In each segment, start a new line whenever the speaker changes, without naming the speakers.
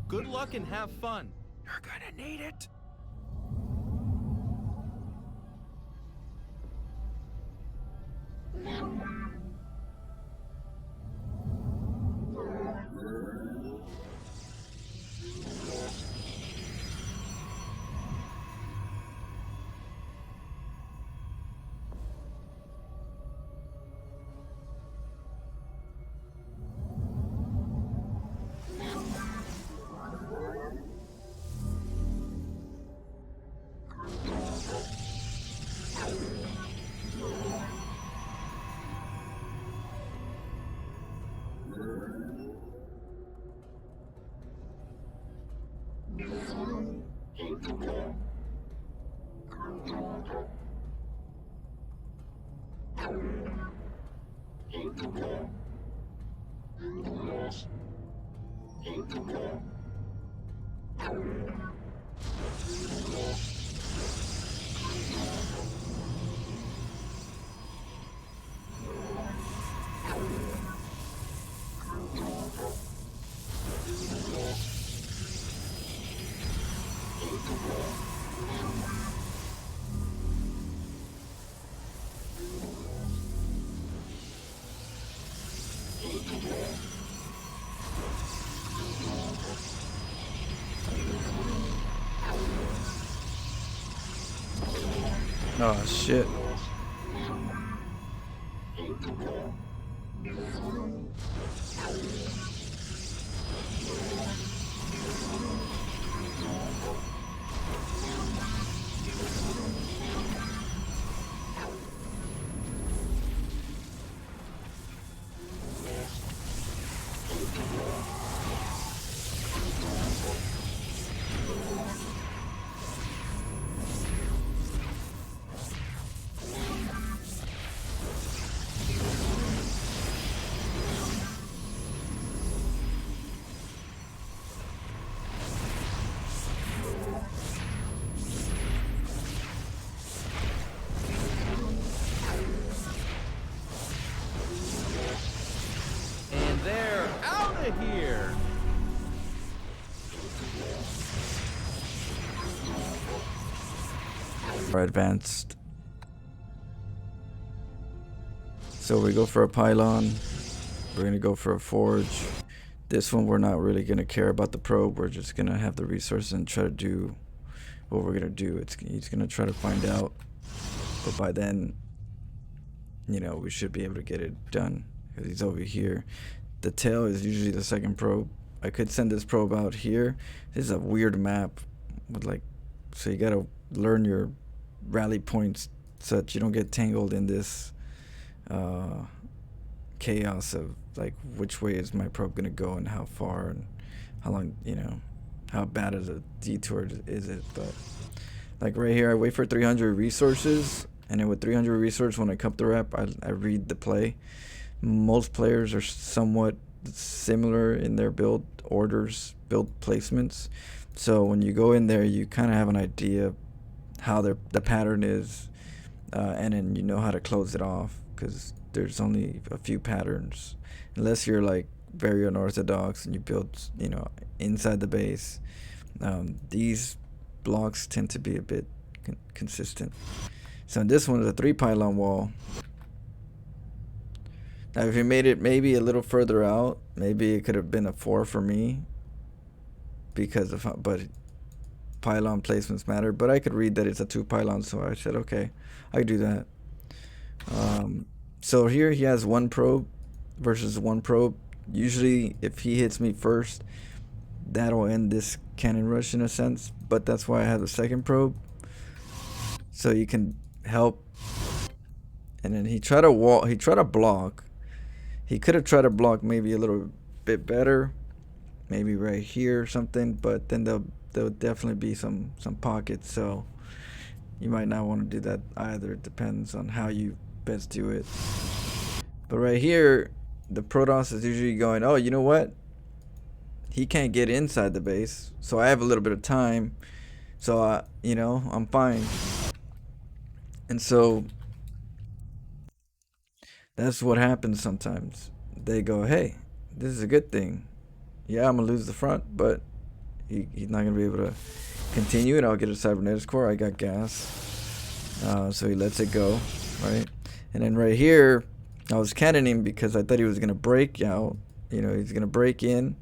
Good luck and have fun. You're gonna need it.
Oh shit.
And they're out of here.
We're advanced. So we go for a pylon. We're gonna go for a forge. This one we're not really gonna care about the probe. We're just gonna have the resources and try to do what we're gonna do. He's gonna try to find out, but by then, you know, we should be able to get it done because he's over here. The tail is usually the second probe. I could send this probe out here. This is a weird map with like, so you gotta learn your rally points so that you don't get tangled in this chaos of like which way is my probe gonna go and how far and how long, you know, how bad of a detour is it. But like right here, I wait for 300 resources, and then with 300 resources, when I come to rep, I read the play. Most players are somewhat similar in their build orders, build placements. So when you go in there, you kind of have an idea how the pattern is, and then you know how to close it off because there's only a few patterns. Unless you're like very unorthodox and you build, you know, inside the base. These blocks tend to be a bit consistent. So this one is a 3 pylon wall. Now if you made it maybe a little further out, maybe it could have been a 4 for me because of but pylon placements matter. But I could read that it's a 2 pylon, so I said okay, I do that. So here he has 1 probe versus 1 probe. Usually if he hits me first, that'll end this cannon rush in a sense, but that's why I have the second probe, so you can help. And then he tried to block. He could have tried to block maybe a little bit better, maybe right here or something, but then there'll definitely be some pockets, so you might not want to do that either. It depends on how you best do it. But right here, the Protoss is usually going, oh, you know what? He can't get inside the base, so I have a little bit of time, so you know, I'm fine. And so that's what happens sometimes. They go, hey, this is a good thing. Yeah, I'm gonna lose the front, but he's not gonna be able to continue, and I'll get a cybernetics core. I got gas, so he lets it go, right? And then right here, I was cannoning because I thought he was gonna break out. You know, he's gonna break in.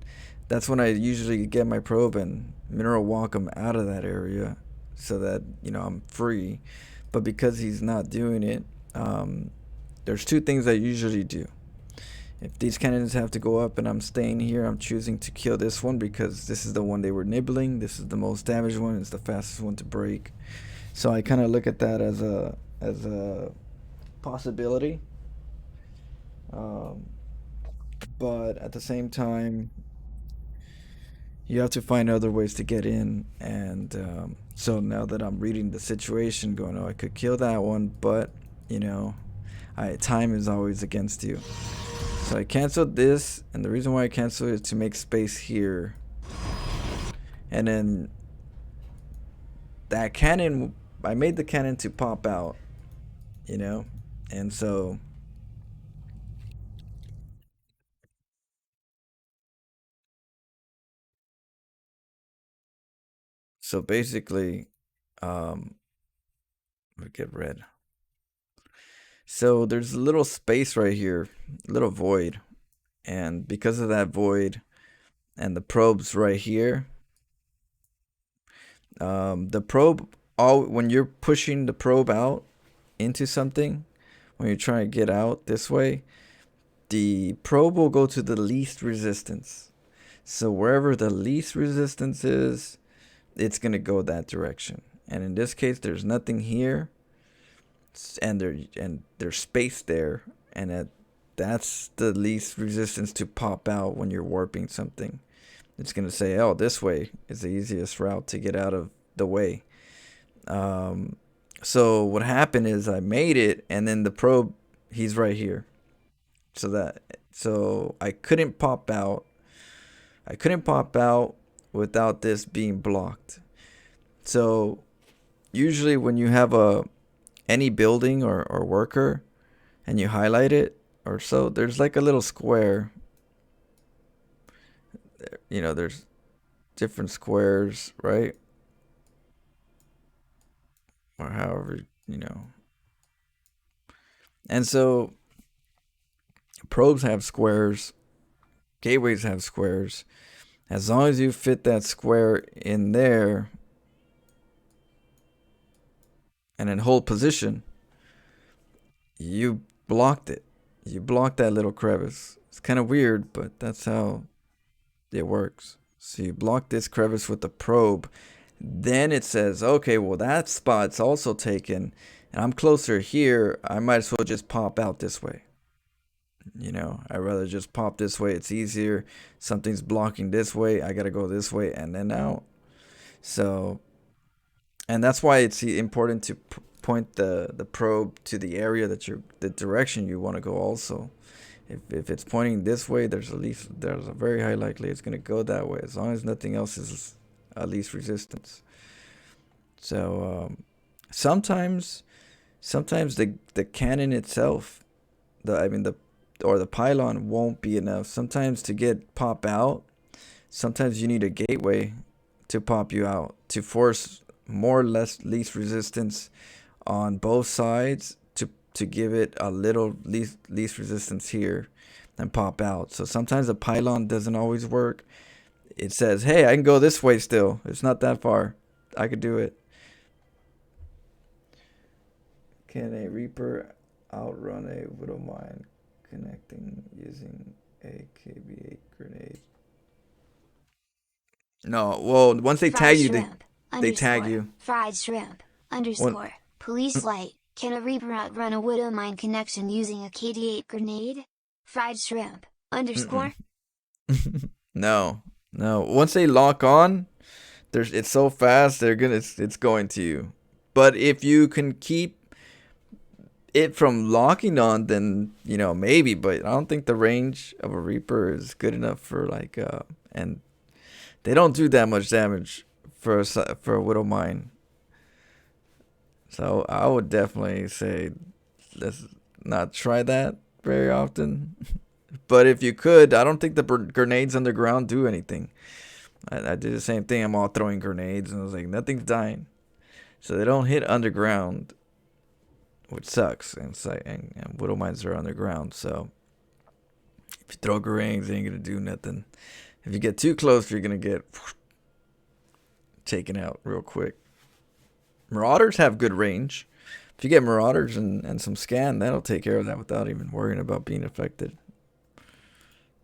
That's when I usually get my probe and mineral walk him out of that area, so that I'm free. But because he's not doing it, there's two things I usually do. If these cannons have to go up and I'm staying here, I'm choosing to kill this one because this is the one they were nibbling. This is the most damaged one. It's the fastest one to break. So I kind of look at that as a possibility. But at the same time, you have to find other ways to get in. And so now that I'm reading the situation, going, oh, I could kill that one, but time is always against you. So I canceled this, and the reason why I canceled it is to make space here. And then that cannon, I made the cannon to pop out, and so basically, we get red. So there's a little space right here, a little void, and because of that void and the probes right here, the probe, when you're pushing the probe out into something, when you're trying to get out this way, the probe will go to the least resistance. So wherever the least resistance is, it's gonna go that direction. And in this case, there's nothing here, and there's space there, and that's the least resistance to pop out when you're warping something. It's gonna say, oh, this way is the easiest route to get out of the way. So what happened is I made it, and then the probe, he's right here. So I couldn't pop out. Without this being blocked. So usually when you have any building or worker and you highlight it or so, there's like a little square. There's different squares, right? Or however. And so probes have squares, gateways have squares. As long as you fit that square in there and in hold position, you blocked it. You blocked that little crevice. It's kind of weird, but that's how it works. So you block this crevice with the probe. Then it says, okay, well, that spot's also taken, and I'm closer here. I might as well just pop out this way. I'd rather just pop this way. It's easier. Something's blocking this way. I got to go this way and then out. So, and that's why it's important to point the probe to the area the direction you want to go also. If it's pointing this way, there's a very high likelihood it's going to go that way, as long as nothing else is at least resistance. So, sometimes the cannon itself, the pylon won't be enough. Sometimes to get pop out, sometimes you need a gateway to pop you out, to force more or less least resistance on both sides to give it a little least resistance here and pop out. So sometimes the pylon doesn't always work. It says, hey, I can go this way still. It's not that far. I could do it. Can a Reaper outrun a Widow Mine connecting using a KB8 grenade? No, well, once they tag you, they tag you.
Fried shrimp underscore police light. Can a Reaper outrun a Widow Mine connection using a KD8 grenade? Fried shrimp underscore.
No. Once they lock on, it's so fast it's going to you. But if you can keep it from locking on, then maybe. But I don't think the range of a Reaper is good enough for and they don't do that much damage for a Widow Mine. So I would definitely say let's not try that very often. But if you could, I don't think the grenades underground do anything. I did the same thing. I'm all throwing grenades, and I was like, nothing's dying. So they don't hit underground, which sucks. And it's like, and Widow Mines are underground, so if you throw grenades, they ain't gonna do nothing. If you get too close, you're gonna get taken out real quick. Marauders have good range. If you get Marauders and some scan, that'll take care of that without even worrying about being affected.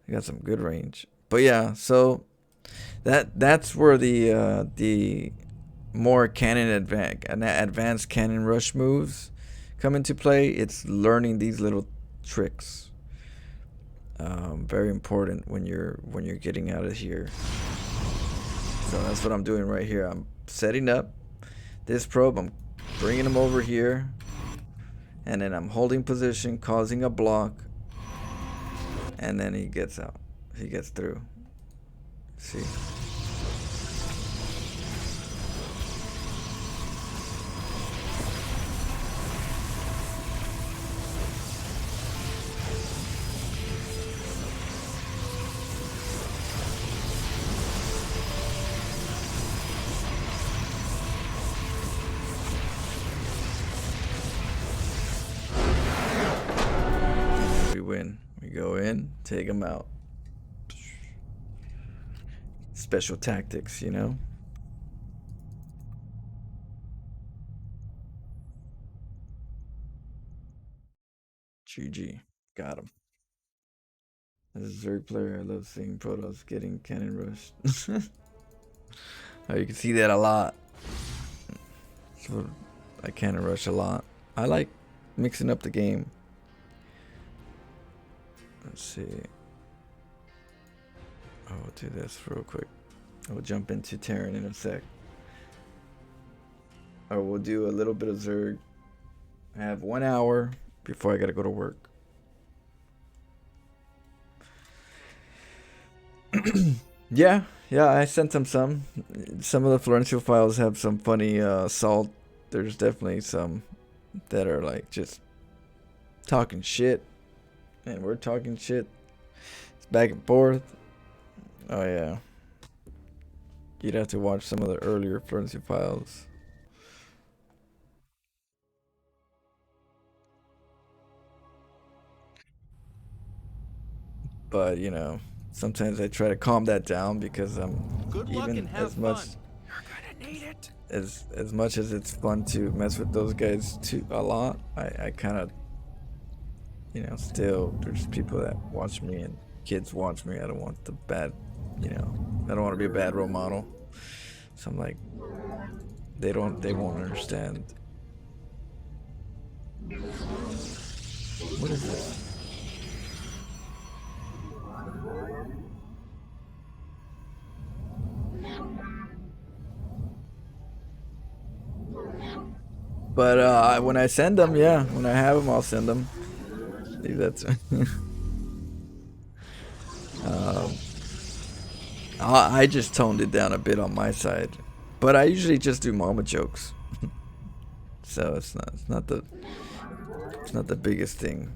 They got some good range. But yeah, so that's where the more advanced cannon rush moves come into play. It's learning these little tricks. Very important when you're getting out of here. So that's what I'm doing right here. I'm setting up this probe. I'm bringing him over here, and then I'm holding position, causing a block, and then he gets out. He gets through. See? We go in, take them out. Special tactics, you know? GG. Got him. As a Zerg player, I love seeing Protoss getting cannon rushed. Oh, you can see that a lot. So I cannon rush a lot. I like mixing up the game. Let's see. I'll do this real quick. I'll jump into Terran in a sec. Or we'll do a little bit of Zerg. I have 1 hour before I gotta go to work. Yeah, I sent them some. Some of the Florencio files have some funny assault. There's definitely some that are like just talking shit. And we're talking shit. It's back and forth. Oh yeah. You'd have to watch some of the earlier Florencio files. But you know, sometimes I try to calm that down because I'm even as much as much as it's fun to mess with those guys too a lot. I kind of, you know, still there's people that watch me and kids watch me. I don't want the bad, you know, I don't want to be a bad role model. So I'm like, they won't understand. What is this? But when I send them, yeah, when I have them, I'll send them. Leave that to I just toned it down a bit on my side, but I usually just do mama jokes, so it's not the biggest thing.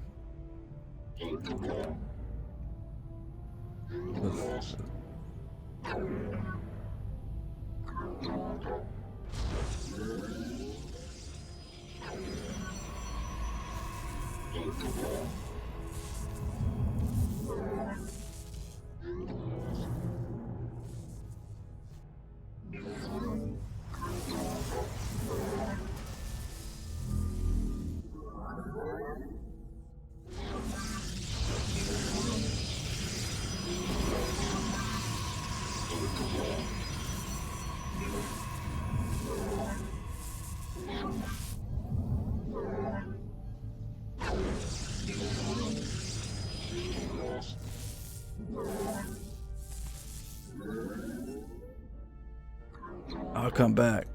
I'll come back.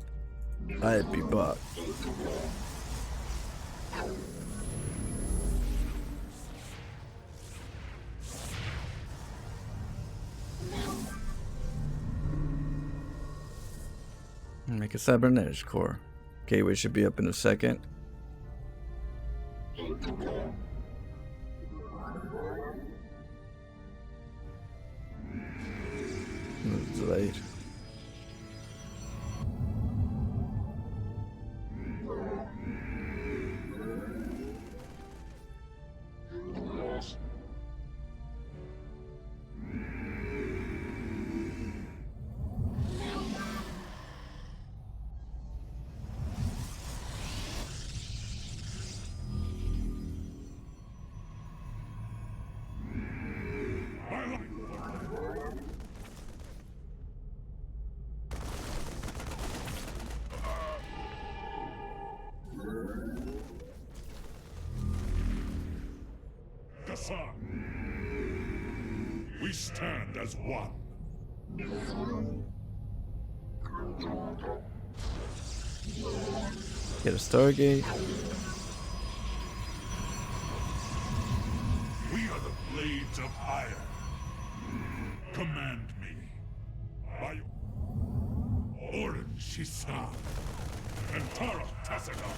I'd be back. Make a cybernetics core. Gateway should be up in a second. delayed.
We stand as one.
Get a Stargate.
We are the blades of iron. Command me. By Orin Shisa and Tara Tassadar.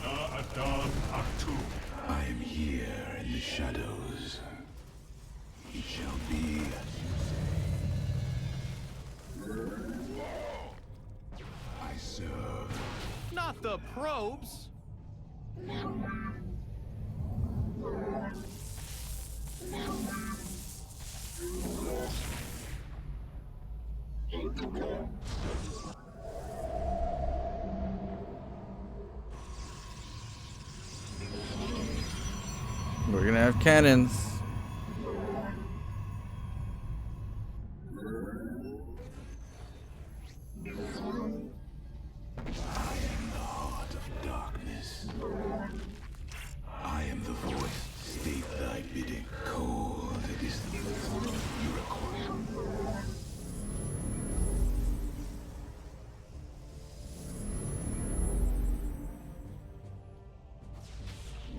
Adon Aktu. I am here in the shadows. It shall be. I serve.
Not the probes!
We're gonna have cannons.
Darkness. I am the voice. State thy bidding. Cold is the you require.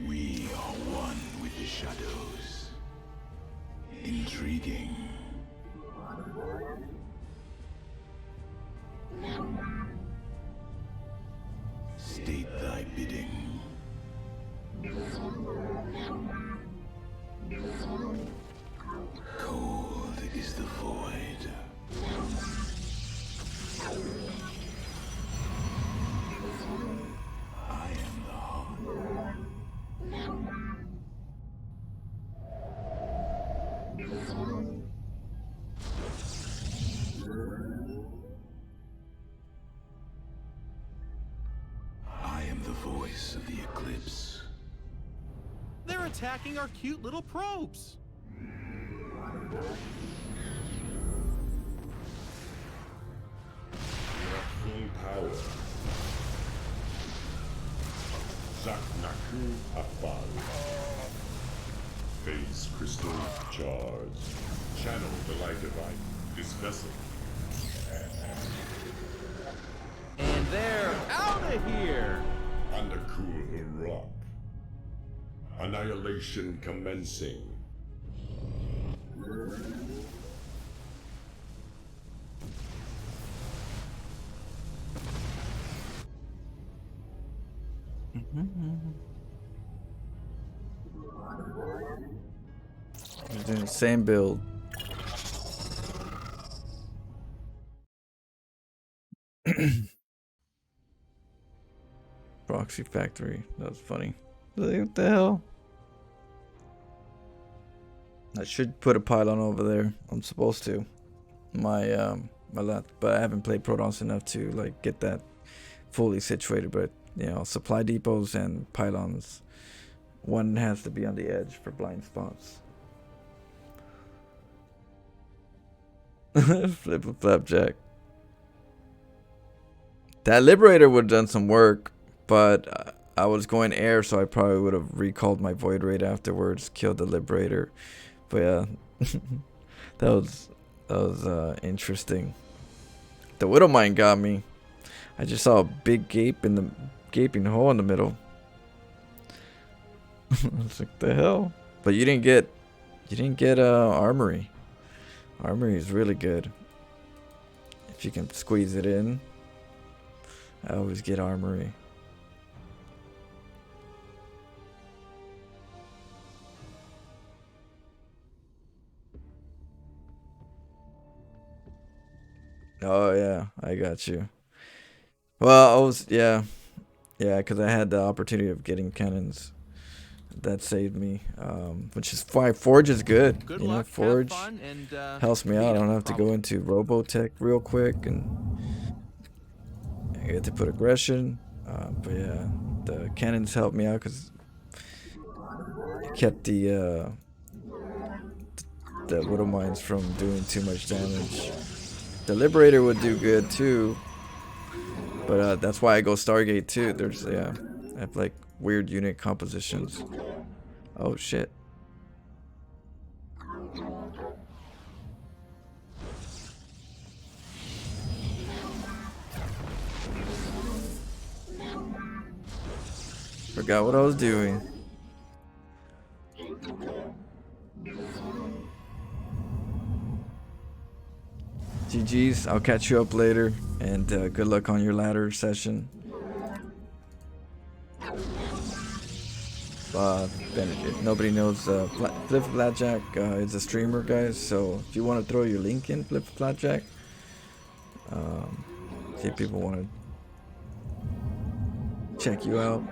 We are one with the shadows. Intriguing. State thy bidding. Cold is the void. I am the heart. I am the voice of the eclipse.
They're attacking our cute little probes!
Full power. Zaknaku Afal. Phase crystal charge. Channel the light divine. This vessel.
And they're out of here!
Undercool the rock. Annihilation commencing.
We're doing the same build. Proxy factory. That was funny. What the hell? I should put a pylon over there. I'm supposed to. My left, but I haven't played Protoss enough to like get that fully situated. But you know, supply depots and pylons. One has to be on the edge for blind spots. Flip a flapjack. That Liberator would have done some work, but I was going air, so I probably would have recalled my Void Raid afterwards, killed the Liberator. But yeah, that was interesting. The Widowmine got me. I just saw a big gaping hole in the middle. I was like, the hell? But you didn't get Armory. Armory is really good. If you can squeeze it in. I always get Armory. Oh yeah, I got you. Well, I was yeah, because I had the opportunity of getting cannons. That saved me. Which is fine. Forge is good.
Good
You know,
luck, have
Forge
fun, and
helps me
meet
out. I
'em,
don't have to go
probably.
into Robotech real quick, and I get to put aggression. But yeah, the cannons helped me out because it kept the Widow Mines from doing too much damage. The Liberator would do good too, but that's why I go Stargate too. There's yeah, I have like weird unit compositions. Oh shit. Forgot what I was doing. GG's. I'll catch you up later, and good luck on your ladder session. Ben, if nobody knows, Flip Flatjack is a streamer, guys. So if you want to throw your link in, Flip Flatjack, see if people want to check you out.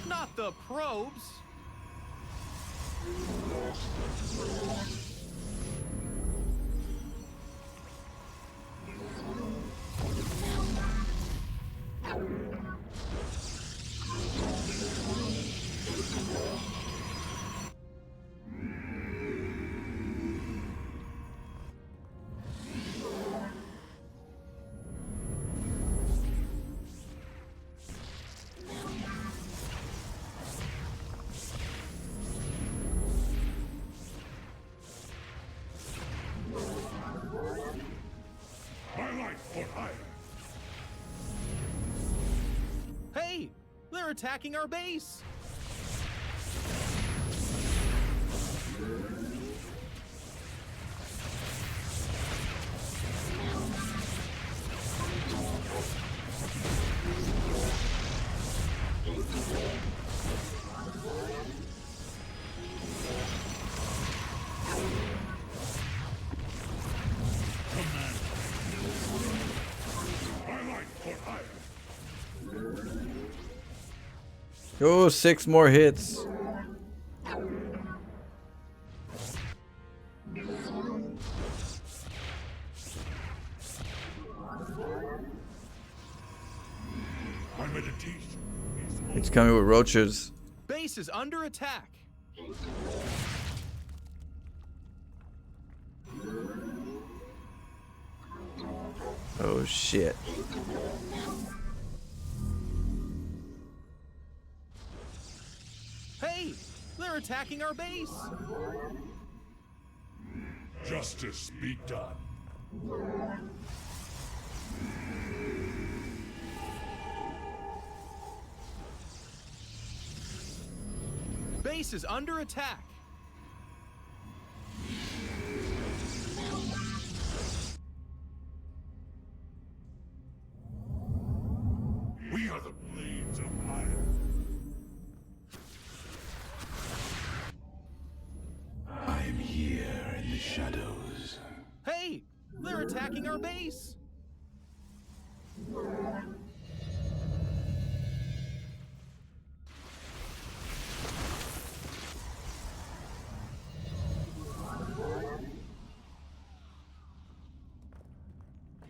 Not the probes. Hey, they're attacking our base.
Oh, 6 more hits. It's coming with roaches.
Base is under attack.
Oh shit.
Hey, they're attacking our base.
Justice be done.
Base is under attack.
We are the blades of iron. I am here in the shadows.
Hey, they're attacking our base.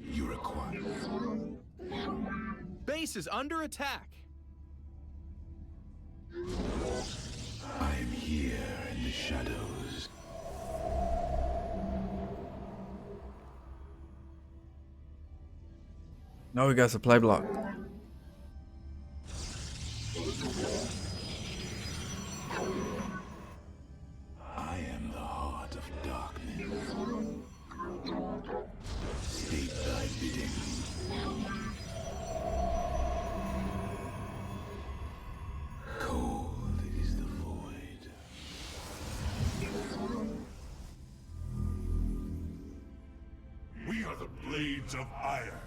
You require.
Base is under attack.
I am here in the shadows.
No, we got supply block.
I am the heart of darkness. State thy bidding. Cold is the void. We are the blades of ire.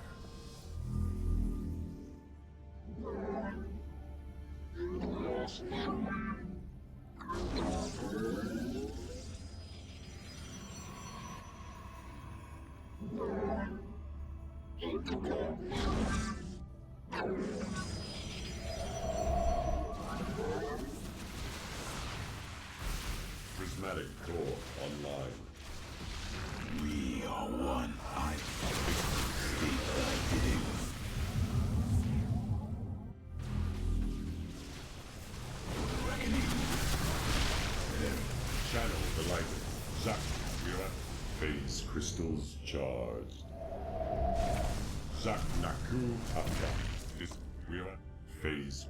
Prismatic core online.
We are one. I state thy bidding. Reckoning.
Channel delighted. Zach, we're at phase crystals charged. Zach Naku Apka. This we're at phase.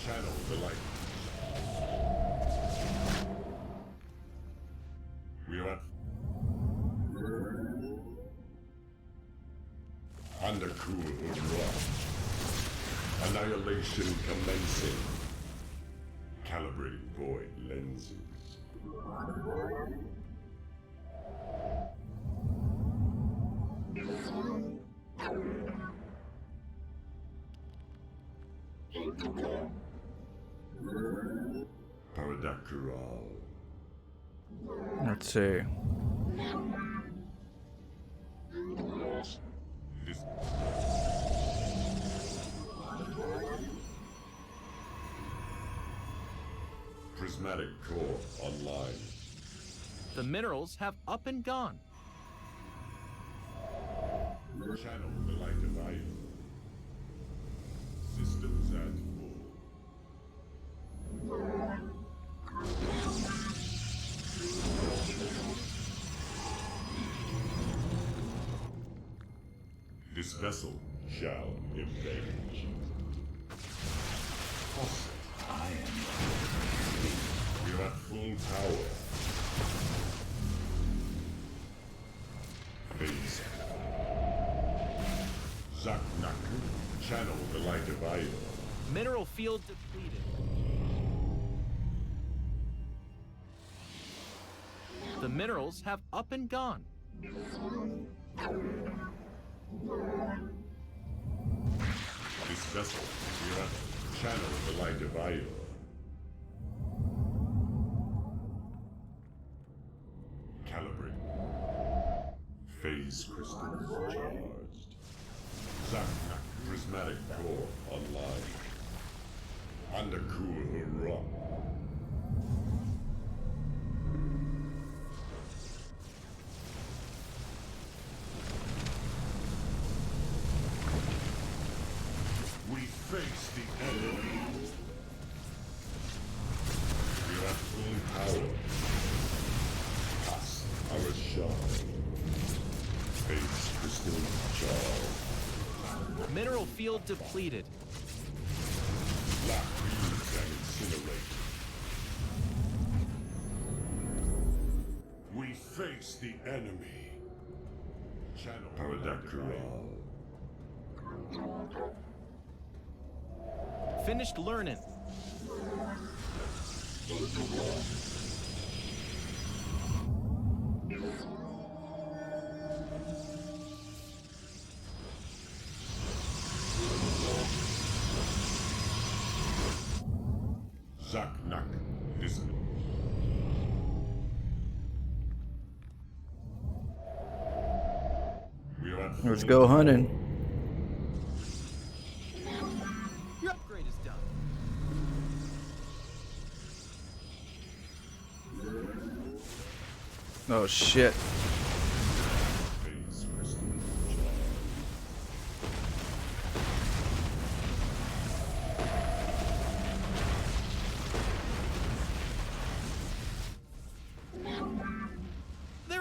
Channel delighted. We're at Undercool Urua. Annihilation commencing. Calibrating void lenses. Paradactyral.
Let's see.
This prismatic core online.
The minerals have up and gone.
Channel the light of Io. Systems at full. This vessel shall impinge.
I am.
We're at full power. Phase. Zaknaku, channel the light of Io.
Mineral field depleted. The minerals have up and gone.
This vessel, we're at channel the light of Io. Calibrate. Phase crystals charged. Zaknak prismatic core online. Undercool Hurrah. We face the enemy. We're at full power. Past our shine. Phase crystal charged.
Mineral field depleted.
Black fuse and incinerate. We face the enemy. Channel Paradactyral.
Finished learning.
Zaknak. This. We're at
Let's
full
go
power.
hunting.
Your upgrade is done.
Oh shit.
Phase crystal charged.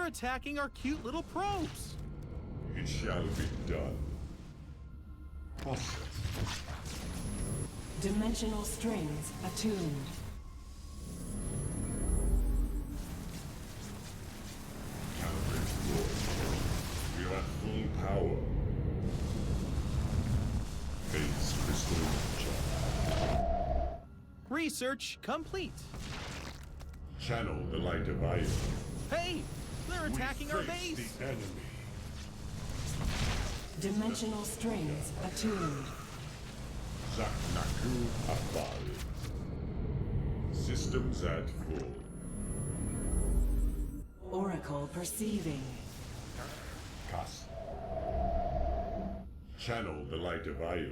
attacking our cute little probes.
It shall be done. Process.
Dimensional strings attuned.
Calibrate force. We are at full power. Phase crystal charge.
Research complete.
Channel the light of iron.
Hey, they're attacking our
Face
base.
the enemy.
Dimensional strings attuned.
Zaknaku Abal. Systems at full.
Oracle perceiving.
Cast. Channel the light of Io.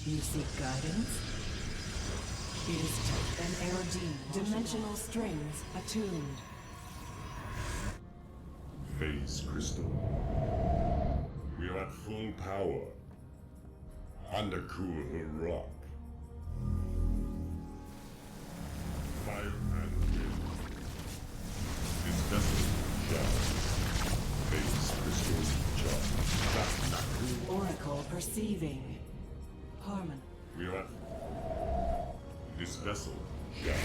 You seek guidance? It is an Aerodine. Dimensional strings attuned.
Phase crystal. We are at full power. Undercool rock. Fire and wind. This vessel shall. Phase crystal charge. Zaknaku.
Oracle perceiving. Harmon.
We are at. This vessel shall.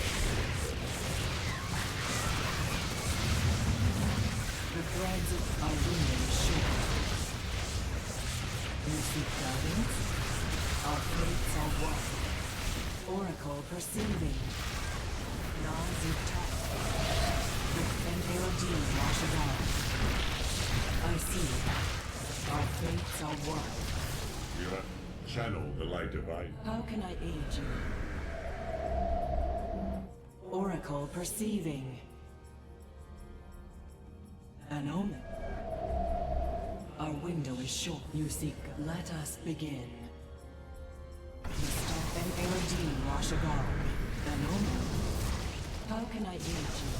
The threads of our window short. You seek guidance? Our fates are one. Oracle perceiving. Non-Zutat. An Aerodine Washagal. I see. Our fates are one.
We are at. Channel the light of I.
How can I aid you? Oracle perceiving. An omen. Our window is short. You seek. Let us begin. An Aerodine Washagal. An omen. How can I aid you?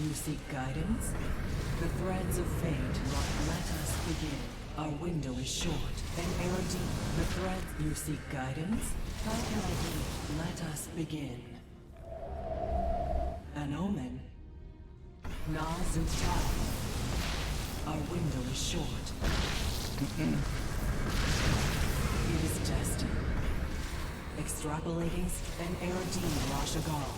You seek guidance? The threads of fate. Let us begin. Our window is short. An Aerodine. The threads. You seek guidance? How can I aid? Let us begin. An omen. Nazutai. Our window is short. It is destined. Extrapolating an Aerodine Rashagal.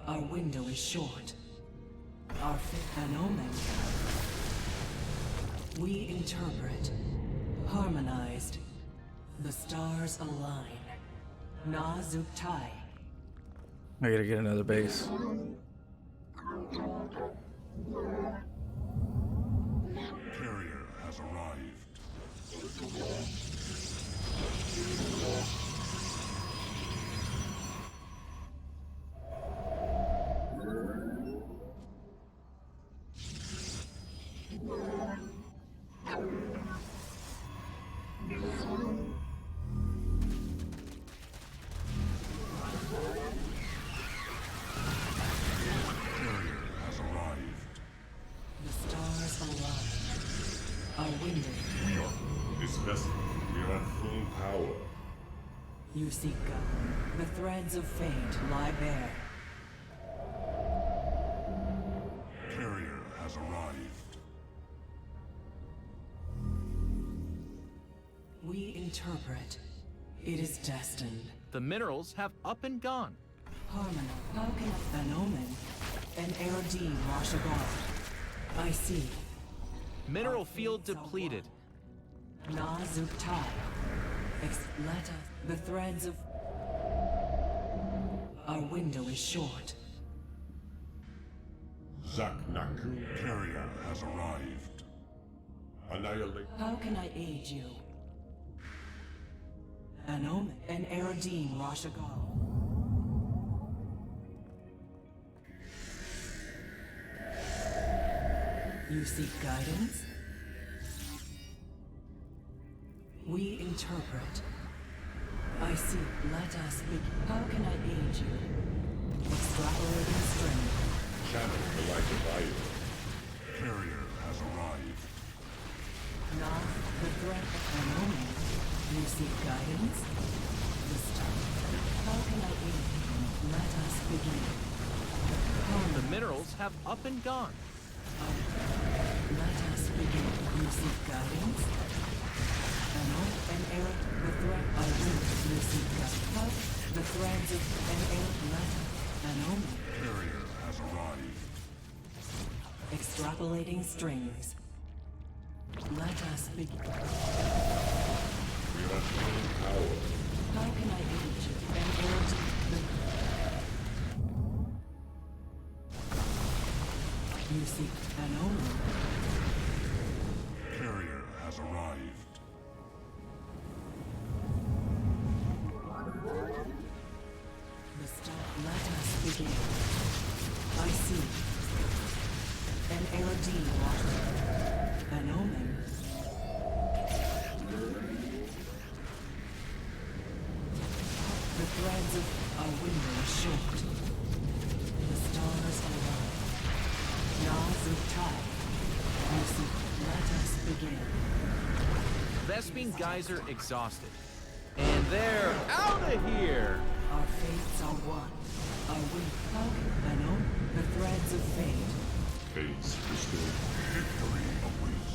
Our window is short. Our an omen. We interpret. Harmonized. The stars align. Nazutai.
I gotta get another base.
Carrier has arrived. Carrier has arrived.
The stars align. Our window.
This vessel. We are at full power.
You seek God. The threads of fate lie bare.
Carrier has arrived.
We interpret. It is destined.
The minerals have up and gone.
Harmony. How can an omen? An Aerodine Rashagal. I see.
Mineral field depleted.
Nazuktai. Let us. The threads of. Our window is short.
Zaknaku.
Carrier has arrived.
Annihilate.
How can I aid you? An omen. An Aerodine Rashagal. You seek guidance? We interpret. I see. Let us begin. How can I aid you? Extrapolating strength.
Channel the light of iron.
Carrier has arrived.
Not the threat of an omen. You seek guidance? How can I aid you? Let us begin.
The minerals have up and gone.
Let us begin. You seek guidance? An error, the threat of you seek guidance. The threads of an error letter, an omen.
Carrier has arrived.
Extrapolating strings. Let us begin.
We are gaining power.
How can I aid you? An error you seek an omen.
Carrier has arrived.
The star. Let us begin. I see. An Erodine water. An omen. The threads of our window are short. The stars align. Jaws of time. Lucy, let us begin.
Vespine Geyser exhausted. And they're out of here!
Our fates are one. Our wind falcon, an omen. The threads of fate.
Fates restored.
Victory awaits.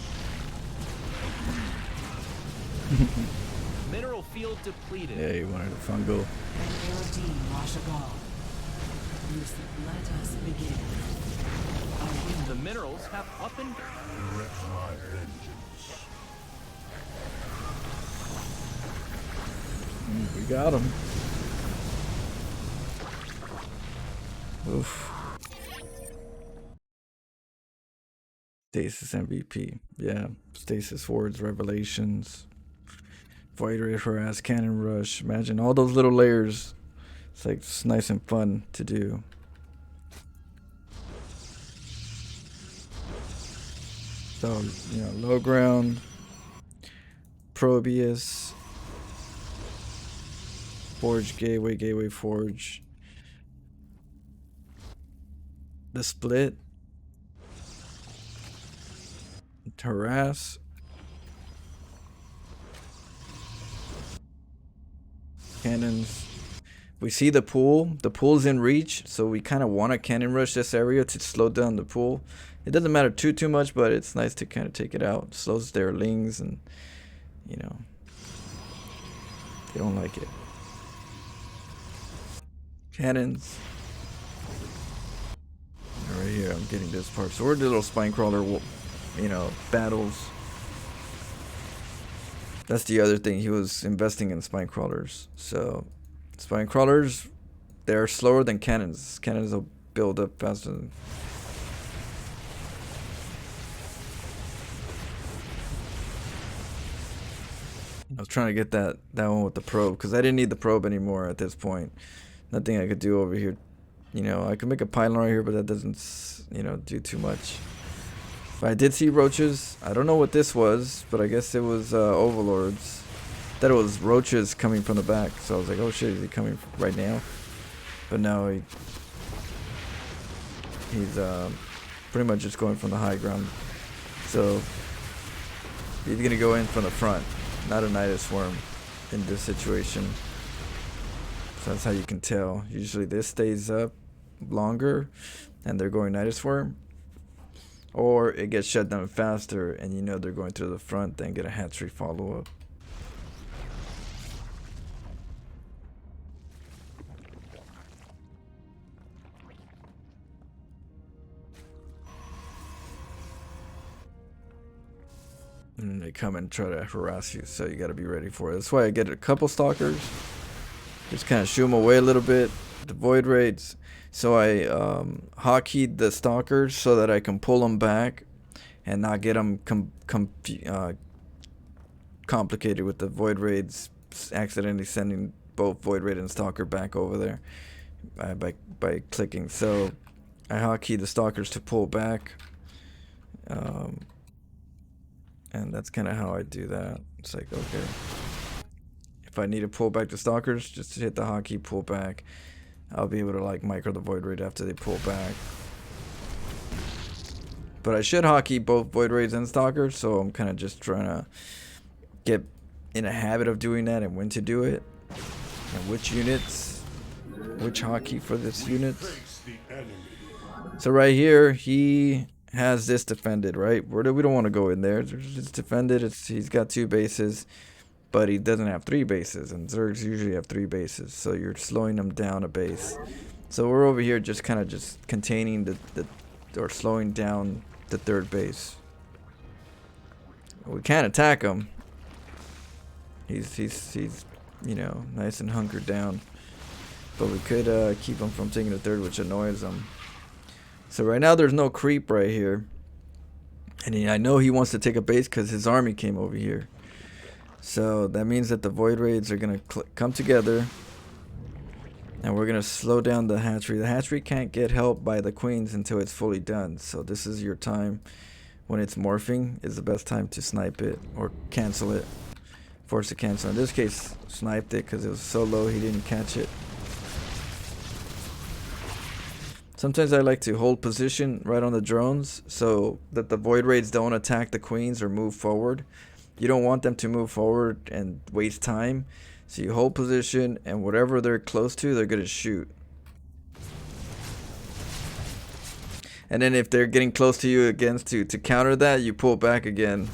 Mineral field depleted.
Yeah, you wanted a fungal.
An Erodine Washagal. Lucy, let us begin. Our wind
The minerals have up and gone.
Direct my vengeance.
We got him. Oof. Stasis MVP. Yeah. Stasis Wards, Revelations. Void Ray Harass, Cannon Rush. Imagine all those little layers. It's like it's nice and fun to do. So, you know, low ground, Probius, Forge, Gateway, Forge. The split. Harass. Cannons. We see the pool. The pool's in reach, so we kind of want to cannon rush this area to slow down the pool. It doesn't matter too much, but it's nice to kind of take it out. Slows their lings, and you know, they don't like it. Cannons. Right here, I'm getting this part. So we're the little spine crawler, you know, battles. That's the other thing. He was investing in spine crawlers. So spine crawlers, they're slower than cannons. Cannons will build up faster than. I was trying to get that one with the probe because I didn't need the probe anymore at this point. Nothing I could do over here. You know, I could make a pylon right here, but that doesn't, you know, do too much. But I did see roaches. I don't know what this was, but I guess it was overlords. That it was roaches coming from the back. So I was like, oh shit, is he coming right now? But now he's pretty much just going from the high ground. So he's gonna go in from the front, not a Nidus worm in this situation. So that's how you can tell. Usually this stays up longer and they're going Nidus worm, or it gets shut down faster and you know they're going to the front, then get a hatchery follow up. And they come and try to harass you, so you got to be ready for it. That's why I get a couple stalkers. Just kind of shoo them away a little bit. The void raids. So I hotkeyd the stalkers so that I can pull them back and not get them complicated with the void raids, accidentally sending both void raid and stalker back over there by clicking. So I hotkeyed the stalkers to pull back. And that's kind of how I do that. It's like, okay, if I need to pull back the stalkers, just hit the hotkey, pull back. I'll be able to like micro the void raid after they pull back. But I should hotkey both void raids and stalkers, so I'm kind of just trying to get in a habit of doing that and when to do it and which units. Witch hotkey for this unit.
Face the enemy.
So right here, he has this defended, right? We don't want to go in there. It's defended. He's got 2 bases, but he doesn't have 3 bases, and Zergs usually have 3 bases, so you're slowing them down a base. So we're over here just kind of just containing or slowing down the 3rd base. We can't attack him. He's you know, nice and hunkered down, but we could keep him from taking the 3rd, which annoys him. So right now there's no creep right here, and I know he wants to take a base because his army came over here. So that means that the Void Raids are gonna come together, and we're gonna slow down the hatchery. The hatchery can't get help by the queens until it's fully done. So this is your time when it's morphing is the best time to snipe it or cancel it. Force to cancel. In this case, sniped it because it was so low he didn't catch it. Sometimes I like to hold position right on the drones so that the Void Raids don't attack the queens or move forward. You don't want them to move forward and waste time. So you hold position, and whatever they're close to, they're going to shoot. And then if they're getting close to you again to counter that, you pull back again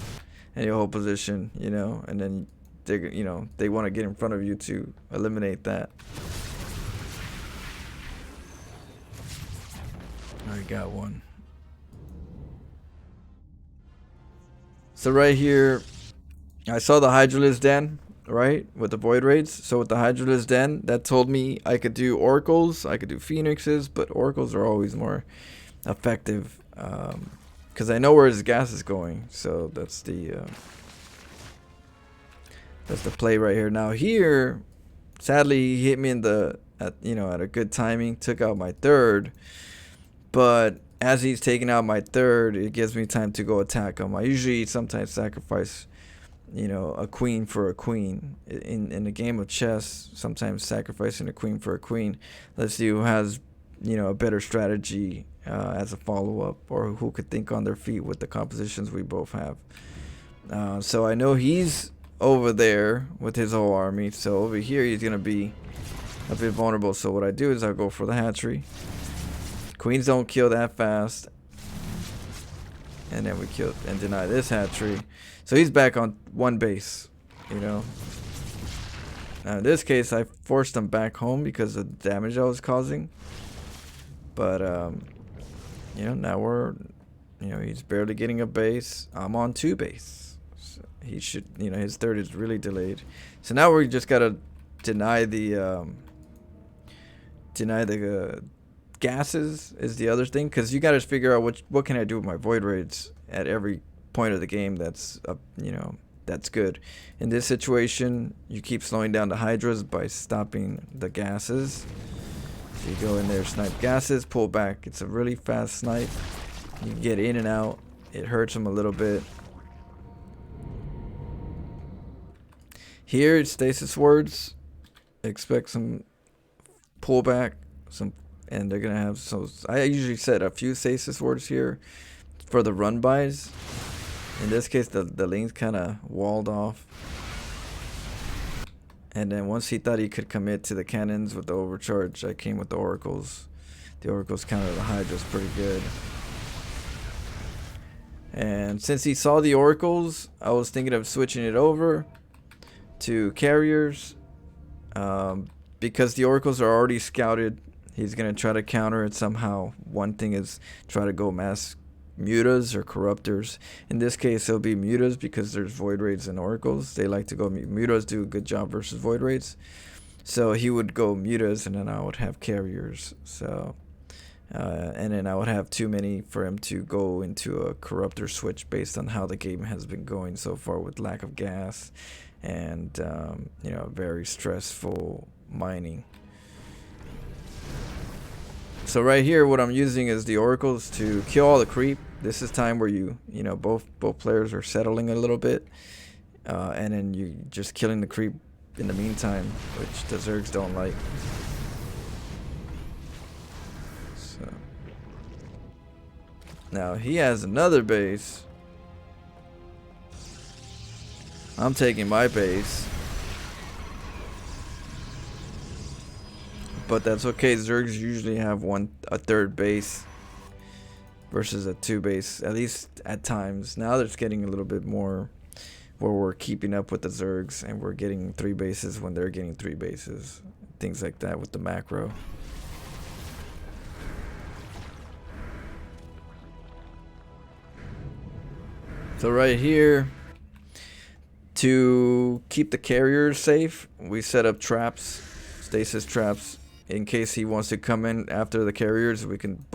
and you hold position, you know, and then they want to get in front of you to eliminate that. I got one. So right here, I saw the Hydralisk Den, right, with the Void Raids. So with the Hydralisk Den, that told me I could do Oracles, I could do Phoenixes, but Oracles are always more effective because I know where his gas is going. So that's the play right here. Now here, sadly, he hit me in at a good timing, took out my 3rd. But as he's taking out my 3rd, it gives me time to go attack him. I usually sometimes sacrifice, you know, a queen for a queen. In a game of chess, sometimes sacrificing a queen for a queen lets see who has, you know, a better strategy as a follow-up, or who could think on their feet with the compositions we both have. So I know he's over there with his whole army. So over here, he's going to be a bit vulnerable. So what I do is I go for the hatchery. Queens don't kill that fast, and then we kill and deny this hatchery. So he's back on 1 base, you know. Now in this case, I forced him back home because of the damage I was causing. But you know, now he's barely getting a base. I'm on 2 base. So he should, you know, his 3rd is really delayed. So now we just gotta deny the gases is the other thing, because you got to figure out what can I do with my Void Raids at every point of the game that's you know, that's good. In this situation, you keep slowing down the Hydras by stopping the gases. So you go in there, snipe gases, pull back. It's a really fast snipe. You can get in and out. It hurts them a little bit. Here it's stasis words. Expect some pullback, and they're gonna have, so I usually set a few stasis words here for the run bys. In this case, the lane's kind of walled off, and then once he thought he could commit to the cannons with the overcharge, I came with the oracles. The oracles counter the Hydras pretty good, and since he saw the oracles, I was thinking of switching it over to carriers, because the oracles are already scouted. He's going to try to counter it somehow. One thing is try to go mass mutas or corruptors. In this case, it'll be mutas because there's Void Raids and oracles. They like to go mutas, do a good job versus Void Raids. So he would go mutas, and then I would have carriers. So, and then I would have too many for him to go into a corruptor switch based on how the game has been going so far with lack of gas and you know, very stressful mining. So right here, what I'm using is the oracles to kill all the creep. This is time where you know, both players are settling a little bit, and then you just killing the creep in the meantime, which the Zergs don't like. So now he has another base. I'm taking my base. but that's okay. Zergs usually have a third base versus a 2 base, at least at times. Now it's getting a little bit more where we're keeping up with the Zergs and we're getting 3 bases when they're getting 3 bases. Things like that with the macro. So right here, to keep the carriers safe, we set up traps, stasis traps, in case he wants to come in after the carriers. We can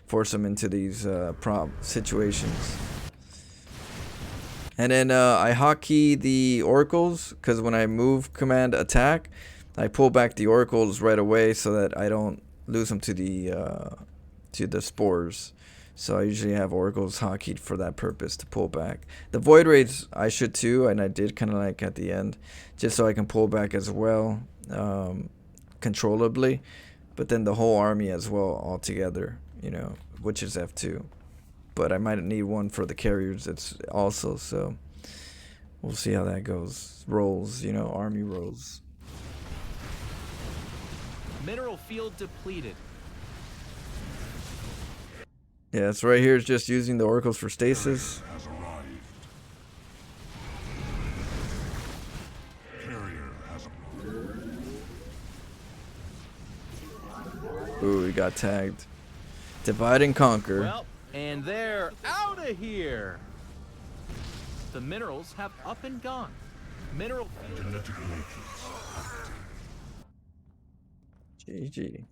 force him into these prop situations. And then I hotkey the oracles, because when I move command attack, I pull back the oracles right away so that I don't lose them to the spores. So I usually have oracles hotkeyed for that purpose, to pull back. The void raids I should too, and I did kind of like at the end, just so I can pull back as well, controllably. But then the whole army as well all together, you know, which is F2. But I might need one for the carriers that's also, so we'll see how that goes. Rolls, you know, army rolls.
Mineral field depleted.
Yeah, so right here is just using the oracles for stasis.
Has arrived. Carrier has arrived.
Ooh, we got tagged. Divide and conquer.
Well, and they're out of here. The minerals have up and gone. Mineral field.
Genetic matrix.
GG.